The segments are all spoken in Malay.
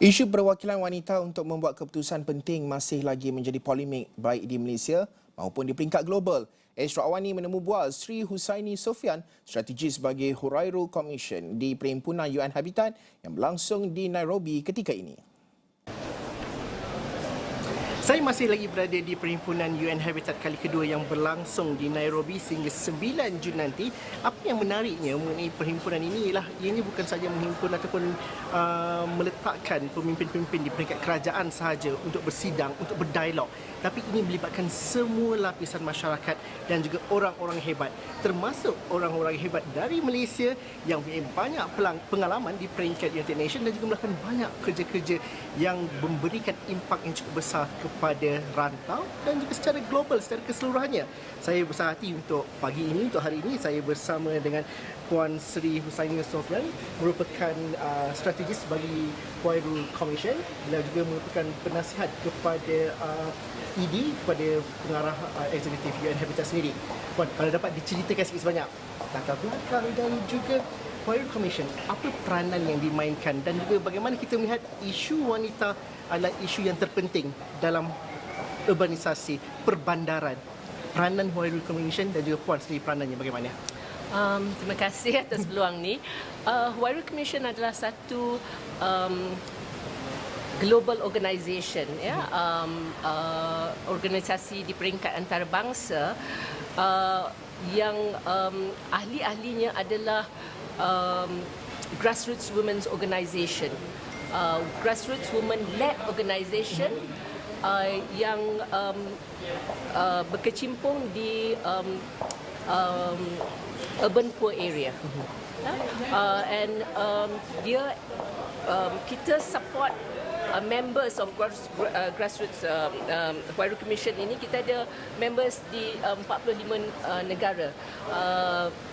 Isu perwakilan wanita untuk membuat keputusan penting masih lagi menjadi polemik baik di Malaysia maupun di peringkat global. Esra Awani menemu bual Sri Husaini Sofian, strategis bagi Hurairu Commission di Perhimpunan UN Habitat yang berlangsung di Nairobi ketika ini. Saya masih lagi berada di Perhimpunan UN Habitat kali kedua yang berlangsung di Nairobi sehingga 9 Jun nanti. Apa yang menariknya mengenai perhimpunan ini ialah ianya bukan sahaja menghimpun ataupun meletakkan pemimpin-pemimpin di peringkat kerajaan sahaja untuk bersidang, untuk berdialog. Tapi ini melibatkan semua lapisan masyarakat dan juga orang-orang hebat, termasuk orang-orang hebat dari Malaysia yang mempunyai banyak pengalaman di peringkat United Nations dan juga melakukan banyak kerja-kerja yang memberikan impak yang cukup besar kepada rantau dan juga secara global, secara keseluruhannya. Saya besar hati untuk pagi ini, untuk hari ini, saya bersama dengan Puan Sri Husaini Sofian, merupakan strategis bagi Hurairu Commission. Beliau juga merupakan penasihat kepada ED, kepada pengarah eksekutif UN Habitat sendiri. Puan, kalau dapat diceritakan sikit sebanyak latar belakang dan juga Hurairu Commission, apa peranan yang dimainkan dan juga bagaimana kita melihat isu wanita adalah isu yang terpenting dalam urbanisasi, perbandaran. Peranan Hurairu Commission dan juga Puan sendiri peranannya bagaimana? Terima kasih atas peluang ni. Hurairu Commission adalah satu global organisation, ya, organisasi di peringkat antarabangsa yang ahli-ahlinya adalah grassroots women's organisation, grassroots women-led organisation yang berkecimpung di urban poor area. Kita support members of grassroots Hurairu Commission ini. Kita ada members di 45 negara,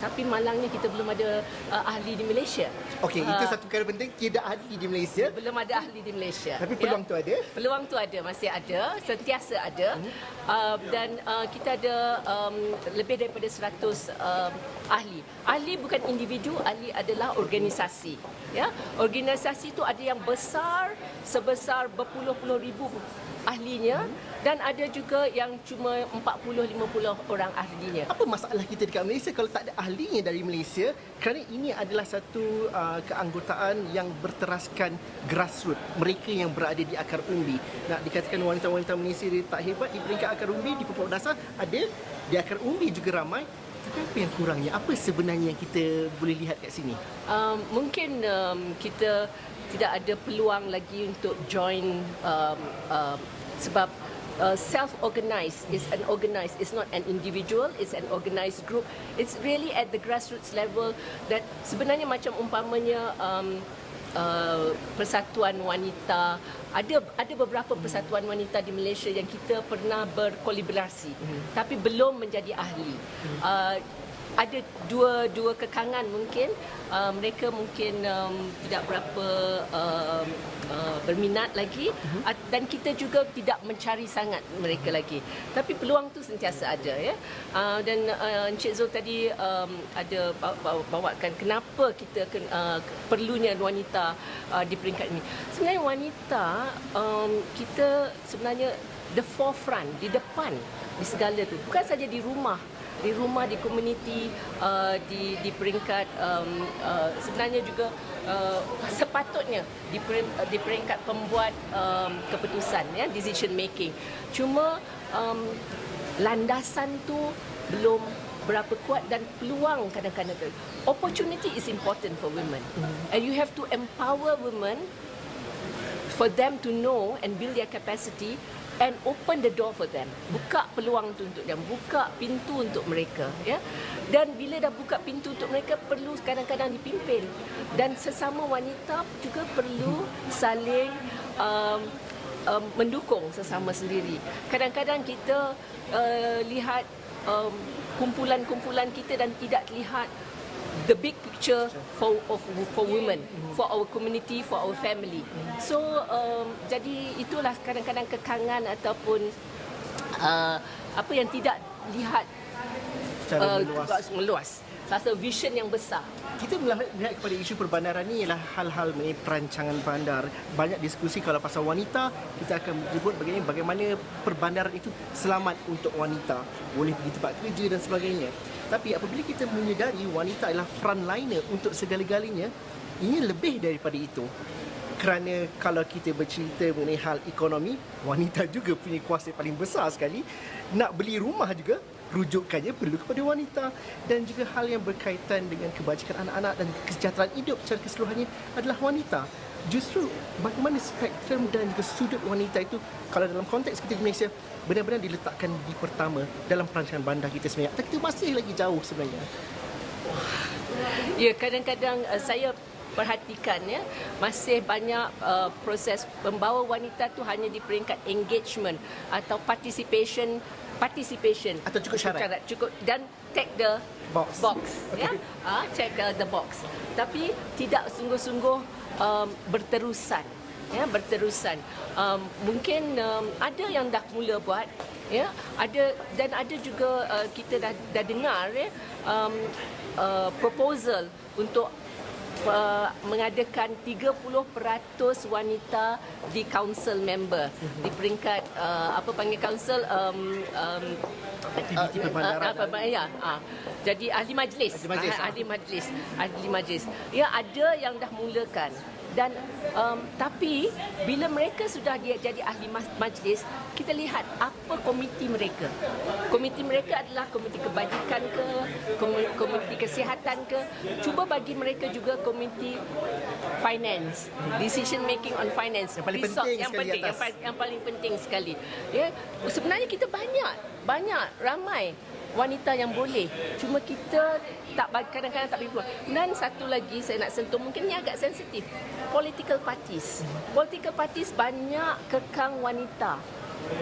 tapi malangnya kita belum ada ahli di Malaysia. Okey, itu satu perkara penting, tiada ahli di Malaysia. Belum ada ahli di Malaysia. Tapi peluang tu ada? Peluang tu ada, masih ada, sentiasa ada. Dan kita ada lebih daripada 100 ahli. Ahli bukan individu, ahli adalah organisasi. Ya, organisasi itu ada yang besar sebesar berpuluh-puluh ribu ahlinya dan ada juga yang cuma 40-50 orang ahlinya. Apa masalah kita dekat Malaysia kalau tak ada ahlinya dari Malaysia? Kerana ini adalah satu keanggotaan yang berteraskan grassroots, mereka yang berada di akar umbi. Nak dikatakan wanita-wanita Malaysia tak hebat di peringkat akar umbi, di pokok dasar ada, di akar umbi juga ramai. Tapi apa yang kurangnya? Apa sebenarnya yang kita boleh lihat kat sini? Mungkin kita tidak ada peluang lagi untuk join sebab self-organized is an organized, it's not an individual, it's an organized group. It's really at the grassroots level that sebenarnya macam umpamanya persatuan wanita. Ada beberapa persatuan wanita di Malaysia yang kita pernah berkolaborasi, tapi belum menjadi ahli. Ada dua kekangan mungkin. Mereka mungkin tidak berapa berminat lagi, dan kita juga tidak mencari sangat mereka lagi. Tapi peluang tu sentiasa ada, ya. Dan Encik Zul tadi ada bawakan kenapa kita perlunya wanita di peringkat ini. Sebenarnya wanita kita sebenarnya the forefront, di depan di segala tu. Bukan saja di rumah, di komuniti, di peringkat sebenarnya juga sepatutnya di peringkat pembuat keputusan, ya, decision making. Cuma landasan tu belum berapa kuat dan peluang kadang-kadang. Opportunity is important for women, and you have to empower women for them to know and build their capacity and open the door for them. Buka peluang tu untuk them, buka pintu untuk mereka, ya. Dan bila dah buka pintu untuk mereka, perlu kadang-kadang dipimpin. Dan sesama wanita juga perlu saling mendukung sesama sendiri. Kadang-kadang kita lihat kumpulan-kumpulan kita dan tidak lihat the big picture for women, for our community, for our family. So jadi itulah kadang-kadang kekangan ataupun apa yang tidak lihat secara meluas. Satu vision yang besar. Kita melihat kepada isu perbandaran ni ialah hal-hal mengenai perancangan bandar. Banyak diskusi kalau pasal wanita, kita akan menyebut bagaimana perbandaran itu selamat untuk wanita, boleh pergi tempat kerja dan sebagainya. Tapi apabila kita menyedari wanita adalah frontliner untuk segala-galanya, ini lebih daripada itu. Kerana kalau kita bercerita mengenai hal ekonomi, wanita juga punya kuasa paling besar sekali. Nak beli rumah juga, rujukannya perlu kepada wanita. Dan juga hal yang berkaitan dengan kebajikan anak-anak dan kesejahteraan hidup secara keseluruhannya adalah wanita. Justru bagaimana spektrum dan juga sudut wanita itu, kalau dalam konteks kita di Malaysia, benar-benar diletakkan di pertama dalam perancangan bandar kita sebenarnya. Tapi kita masih lagi jauh sebenarnya. Ya, kadang-kadang saya perhatikan ya, masih banyak proses membawa wanita tu hanya di peringkat engagement atau participation Atau cukup syarat. cukup dan take the Box. ya, check the box, tapi tidak sungguh-sungguh berterusan. Ya, berterusan. Mungkin ada yang dah mula buat, ya, ada juga kita dah dengar ya, proposal untuk mengadakan 30% wanita di council member di peringkat apa panggil council Aktiviti perbandaran. Jadi ahli majlis. Ahli majlis. Ya, ada yang dah mulakan. Dan tapi bila mereka sudah jadi ahli majlis, kita lihat apa komiti mereka. Komiti mereka adalah komiti kebajikan ke, komiti kesihatan ke. Cuba bagi mereka juga komiti finance, decision making on finance. Yang paling penting sekali yang paling penting sekali. Ya, sebenarnya kita ramai wanita yang boleh, cuma kita kadang-kadang tak boleh. Dan satu lagi saya nak sentuh, mungkin ni agak sensitif, political parties banyak kekang wanita.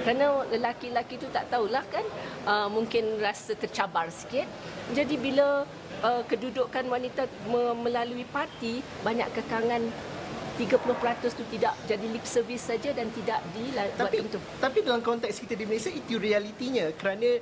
Kerana lelaki-lelaki tu tak tahulah kan, mungkin rasa tercabar sikit. Jadi bila kedudukan wanita melalui parti, banyak kekangan. 30% tu tidak jadi lip service saja dan tidak dibuat untuk. Tapi dalam konteks kita di Malaysia, itu realitinya. Kerana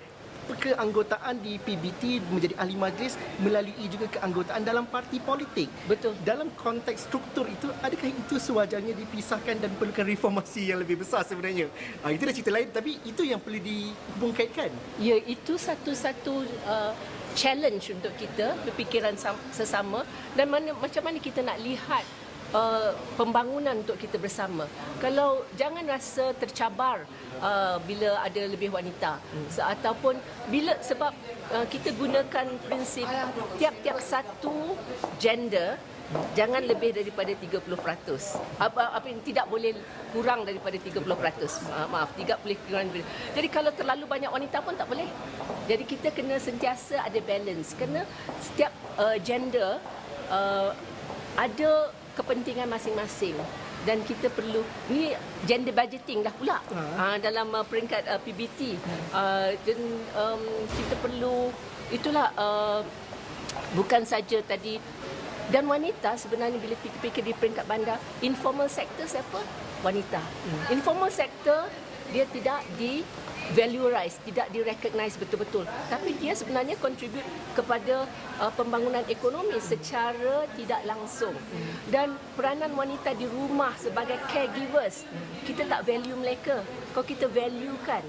keanggotaan di PBT menjadi ahli majlis melalui juga keanggotaan dalam parti politik. Betul. Dalam konteks struktur itu, adakah itu sewajarnya dipisahkan dan perlukan reformasi yang lebih besar sebenarnya? Itu dah cerita lain, tapi itu yang perlu dihubung-kaitkan. Ya, itu satu-satu challenge untuk kita berfikiran sesama, dan macam mana kita nak lihat pembangunan untuk kita bersama. Kalau jangan rasa tercabar bila ada lebih wanita, ataupun sebab kita gunakan prinsip tiap-tiap satu gender jangan lebih daripada 30%. Apa yang tidak boleh kurang daripada 30%. Tidak boleh kurang. Jadi kalau terlalu banyak wanita pun tak boleh. Jadi kita kena sentiasa ada balance. Kena setiap gender ada kepentingan masing-masing, dan kita perlu ni gender budgeting dah pula dalam peringkat PBT, dan kita perlu itulah bukan saja tadi. Dan wanita sebenarnya bila fikir-fikir di peringkat bandar, informal sector siapa? Wanita. Informal sector dia tidak valorize, tidak direcognize betul-betul, tapi dia sebenarnya contribute kepada pembangunan ekonomi secara tidak langsung. Dan peranan wanita di rumah sebagai caregivers, kita tak value mereka. Kalau kita valuekan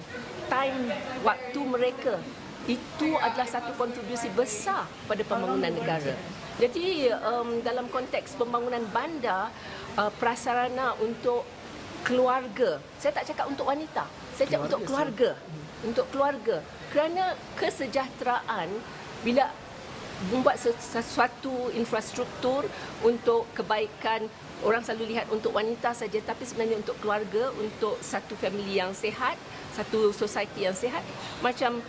time, waktu mereka, itu adalah satu kontribusi besar pada pembangunan negara. Jadi dalam konteks pembangunan bandar, prasarana untuk keluarga, saya tak cakap untuk wanita, saya cakap untuk keluarga. Untuk keluarga. Kerana kesejahteraan, bila membuat sesuatu infrastruktur untuk kebaikan, orang selalu lihat untuk wanita saja, tapi sebenarnya untuk keluarga, untuk satu family yang sihat, satu society yang sihat, macam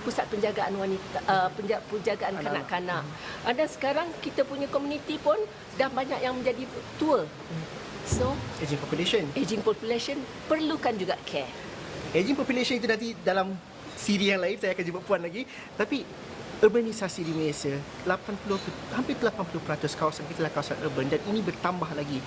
pusat penjagaan wanita, penjagaan kanak-kanak. Dan sekarang kita punya komuniti pun dah banyak yang menjadi tua. So, aging population perlukan juga care. Aging population itu nanti dalam siri yang lain saya akan jemput Puan lagi. Tapi urbanisasi di Malaysia, hampir 80% kawasan kita adalah kawasan urban dan ini bertambah lagi.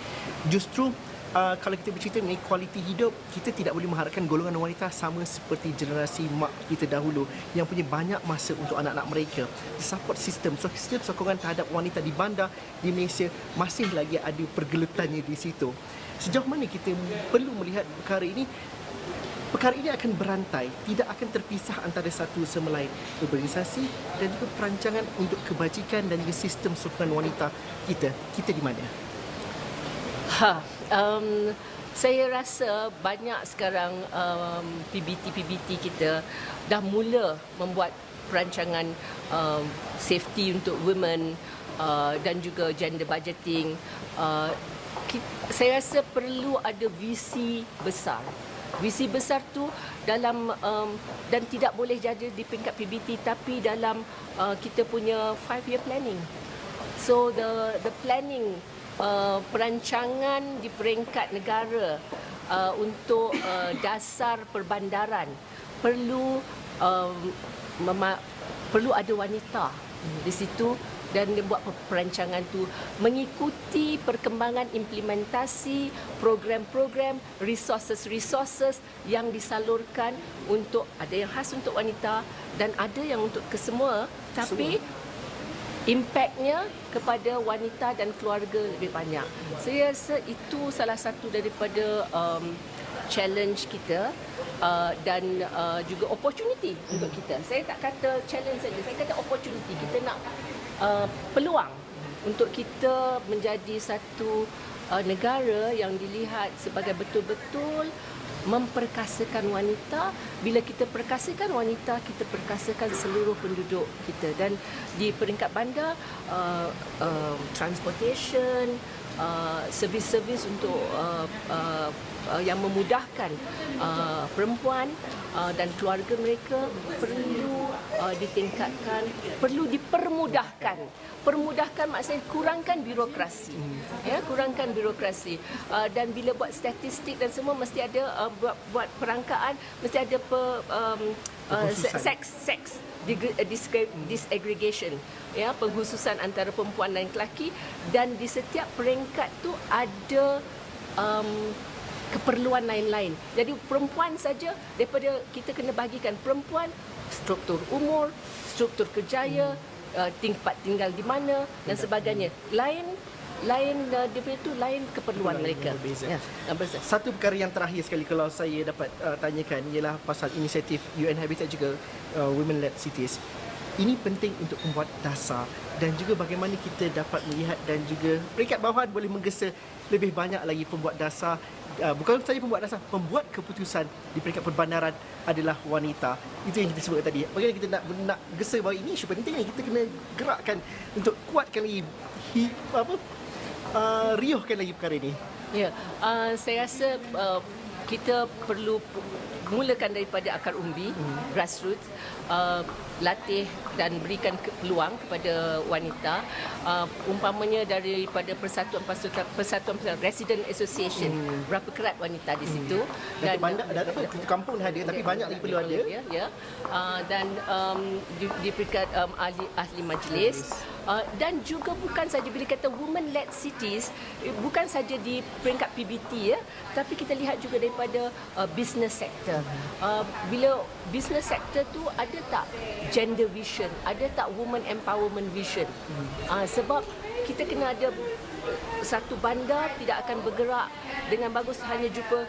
Justru kalau kita bercerita mengenai kualiti hidup, kita tidak boleh mengharapkan golongan wanita sama seperti generasi mak kita dahulu yang punya banyak masa untuk anak-anak mereka. Support sistem sokongan terhadap wanita di bandar di Malaysia masih lagi ada pergelutannya di situ. Sejauh mana kita perlu melihat perkara ini? Perkara ini akan berantai, tidak akan terpisah antara satu sama lain. Urbanisasi dan juga perancangan untuk kebajikan dan juga sistem sokongan wanita kita di mana? Saya rasa banyak sekarang PBT kita dah mula membuat perancangan safety untuk women dan juga gender budgeting. Saya rasa perlu ada visi besar. Visi besar tu dalam dan tidak boleh jadi di peringkat PBT tapi dalam kita punya 5-year planning. So the planning perancangan di peringkat negara untuk dasar perbandaran perlu perlu ada wanita di situ dan dia buat perancangan tu mengikuti perkembangan implementasi program-program resources yang disalurkan untuk ada yang khas untuk wanita dan ada yang untuk kesemua tapi impaknya kepada wanita dan keluarga lebih banyak. Saya rasa itu salah satu daripada challenge kita dan juga opportunity untuk kita. Saya tak kata challenge saja, saya kata opportunity. Kita nak peluang untuk kita menjadi satu negara yang dilihat sebagai betul-betul memperkasakan wanita. Bila kita perkasakan wanita, kita perkasakan seluruh penduduk kita. Dan di peringkat bandar, transportation, servis-servis untuk yang memudahkan perempuan dan keluarga mereka perlu ditingkatkan, perlu dipermudahkan. Permudahkan maksudnya kurangkan birokrasi. Ya, kurangkan birokrasi. Dan bila buat statistik dan semua mesti ada buat perangkaan, mesti ada seks disaggregation, ya, pengkhususan antara perempuan dan lelaki, dan di setiap peringkat tu ada keperluan lain-lain. Jadi perempuan saja, daripada kita kena bagikan perempuan, struktur umur, struktur kerjaya, tempat tinggal di mana dan sebagainya. Lain daripada itu lain keperluan mereka. Ya, satu perkara yang terakhir sekali kalau saya dapat tanyakan ialah pasal inisiatif UN Habitat juga Women-led Cities. Ini penting untuk membuat dasar dan juga bagaimana kita dapat melihat dan juga peringkat bawahan boleh menggesa lebih banyak lagi pembuat dasar. Bukan saja pembuat dasar, pembuat keputusan di peringkat perbandaran adalah wanita. Itu yang kita sebut tadi. Bagaimana kita nak gesa bahawa ini isu penting yang kita kena gerakkan untuk kuatkan lagi riuhkan lagi perkara ini. Ya, saya rasa kita perlu mulakan daripada akar umbi, grassroots, latih dan berikan peluang kepada wanita, umpamanya daripada persatuan resident association, berapa kerat wanita di situ, dan kampung ada tapi banyak lagi perlu ada. Ya, dan di peringkat ahli majlis. Dan juga bukan saja bila kata women-led cities, bukan saja di peringkat PBT, ya, tapi kita lihat juga daripada business sector. Bila business sector tu ada tak gender vision, ada tak women empowerment vision? Sebab kita kena ada satu bandar tidak akan bergerak dengan bagus hanya jumpa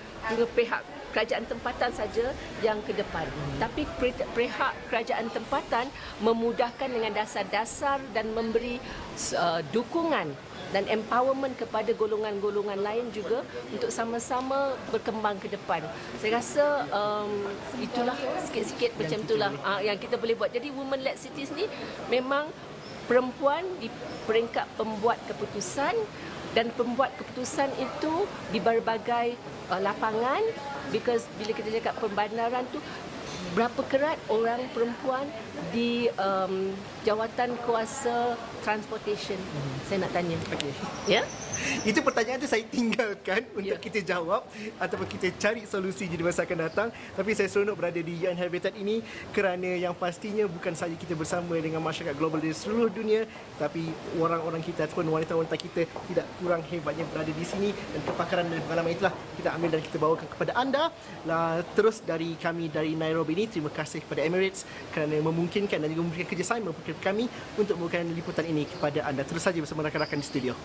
pihak kerajaan tempatan saja yang ke depan. Tapi pihak kerajaan tempatan memudahkan dengan dasar-dasar dan memberi dukungan dan empowerment kepada golongan-golongan lain juga untuk sama-sama berkembang ke depan. Saya rasa itulah sikit-sikit macam itulah yang kita boleh buat. Jadi women-led cities ni memang perempuan di peringkat pembuat keputusan, dan pembuat keputusan itu di berbagai lapangan, because bila kita cakap pembandaran tu berapa kerat orang perempuan di jawatan kuasa transportation? Saya nak tanya. Okey. Ya? Itu pertanyaan tu saya tinggalkan untuk Ya. kita jawab ataupun kita cari solusi di masa akan datang. Tapi saya seronok berada di UN Habitat ini kerana yang pastinya bukan sahaja kita bersama dengan masyarakat global di seluruh dunia, tapi orang-orang kita ataupun wanita-wanita kita tidak kurang hebatnya berada di sini, dan kepakaran dan pengalaman itulah kita ambil dan kita bawakan kepada anda. Terus dari kami dari Nairobi ini, terima kasih kepada Emirates kerana memungkinkan dan juga memberikan kerjasama kepada kami untuk membawakan liputan ini kepada anda. Terus saja bersama rakan-rakan di studio.